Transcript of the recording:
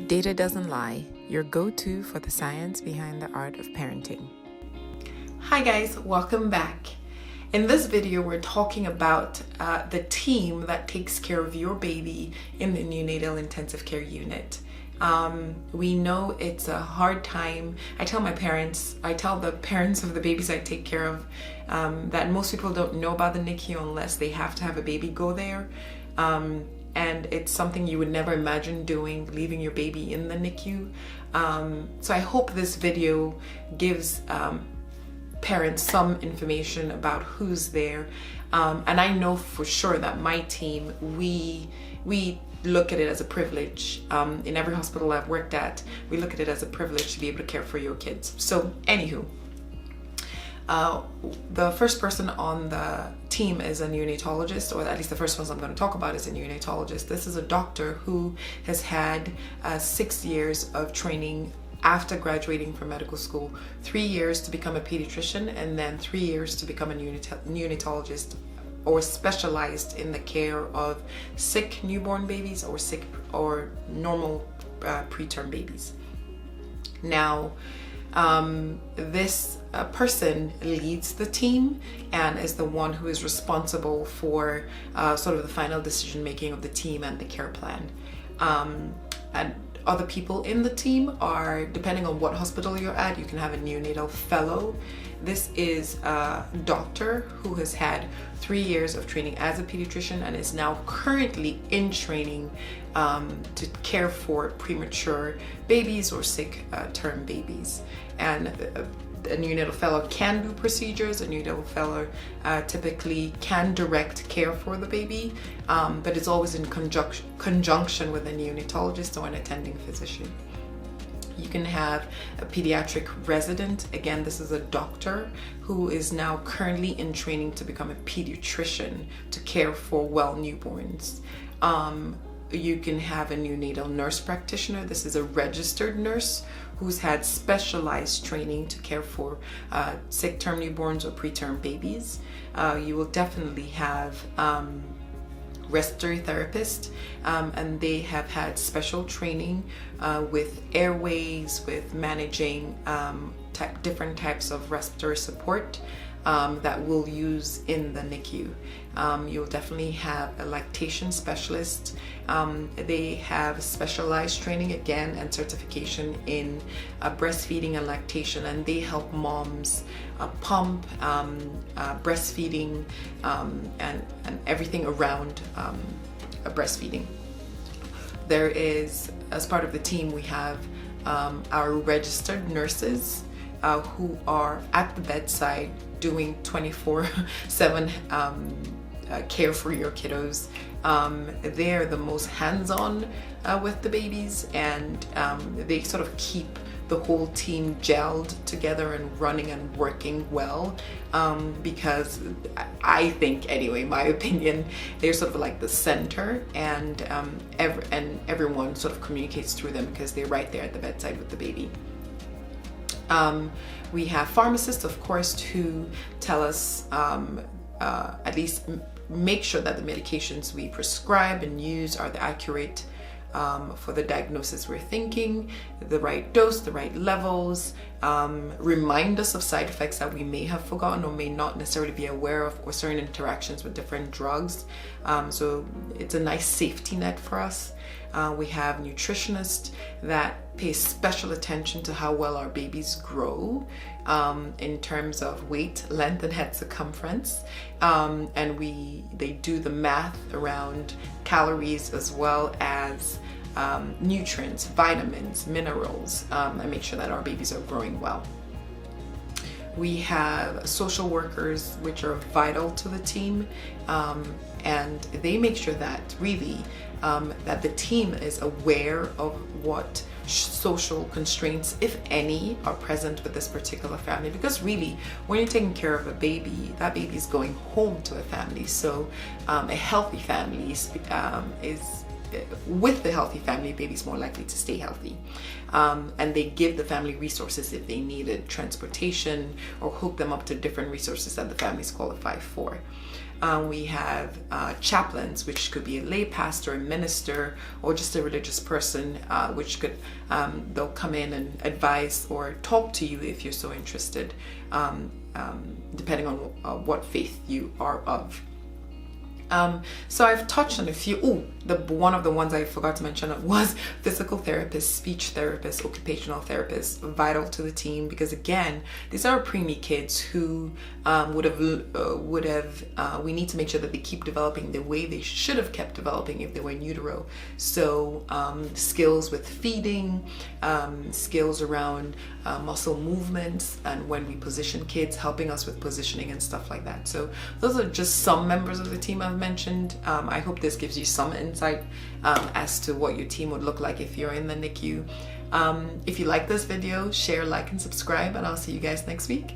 Data doesn't lie, your go-to for the science behind the art of parenting. Hi guys, welcome back. In this video, we're talking about the team that takes care of your baby in the Neonatal Intensive Care Unit. We know it's a hard time. I tell the parents of the babies I take care of that most people don't know about the NICU unless they have to have a baby go there. And it's something you would never imagine doing, leaving your baby in the NICU. So I hope this video gives parents some information about who's there. And I know for sure that my team, we look at it as a privilege. In every hospital I've worked at, we look at it as a privilege to be able to care for your kids. So anywho, the first person on the team is a neonatologist, or at least the first ones I'm going to talk about is a neonatologist. This is a doctor who has had 6 years of training after graduating from medical school, 3 years to become a pediatrician, and then 3 years to become a neonatologist, or specialized in the care of sick newborn babies or normal preterm babies. Now, this person leads the team and is the one who is responsible for sort of the final decision making of the team and the care plan. And other people in the team are, depending on what hospital you're at, you can have a Neonatal Fellow. This is a doctor who has had 3 years of training as a pediatrician and is now currently in training to care for premature babies or sick term babies. And a Neonatal Fellow can do procedures. A Neonatal Fellow typically can direct care for the baby, but it's always in conjunction with a neonatologist or an attending physician. You can have a pediatric resident. Again, this is a doctor who is now currently in training to become a pediatrician to care for well newborns. You can have a neonatal nurse practitioner. This is a registered nurse who's had specialized training to care for sick term newborns or preterm babies. You will definitely have respiratory therapist, and they have had special training with airways, with managing different types of respiratory support that we'll use in the NICU. You'll definitely have a lactation specialist. They have specialized training again and certification in breastfeeding and lactation, and they help moms pump, breastfeeding, and everything around breastfeeding. There is, as part of the team, we have our registered nurses who are at the bedside doing 24/7 care for your kiddos. They're the most hands-on with the babies, and they sort of keep the whole team gelled together and running and working well, because I think, anyway, my opinion, they're sort of like the center, and everyone sort of communicates through them because they're right there at the bedside with the baby. We have pharmacists, of course, who tell us, at least make sure that the medications we prescribe and use are the accurate for the diagnosis we're thinking, the right dose, the right levels, remind us of side effects that we may have forgotten or may not necessarily be aware of, or certain interactions with different drugs. So it's a nice safety net for us. We have nutritionists that pay special attention to how well our babies grow in terms of weight, length, and head circumference. And they do the math around calories as well as nutrients, vitamins, minerals, and make sure that our babies are growing well. We have social workers, which are vital to the team, and they make sure that really that the team is aware of what social constraints, if any, are present with this particular family. Because really, when you're taking care of a baby, that baby is going home to a family. So a healthy family is with the healthy family, baby's more likely to stay healthy. And they give the family resources if they needed, transportation, or hook them up to different resources that the families qualify for. We have chaplains, which could be a lay pastor, a minister, or just a religious person, which could they'll come in and advise or talk to you if you're so interested, depending on what faith you are of. So I've touched on a few. One of the ones I forgot to mention was physical therapist, speech therapist, occupational therapist, vital to the team, because again, these are preemie kids who we need to make sure that they keep developing the way they should have kept developing if they were in utero. So skills with feeding, skills around muscle movements, and when we position kids, helping us with positioning and stuff like that. So those are just some members of the team I've mentioned. I hope this gives you some insight as to what your team would look like if you're in the NICU. If you like this video, share, like, and subscribe, and I'll see you guys next week.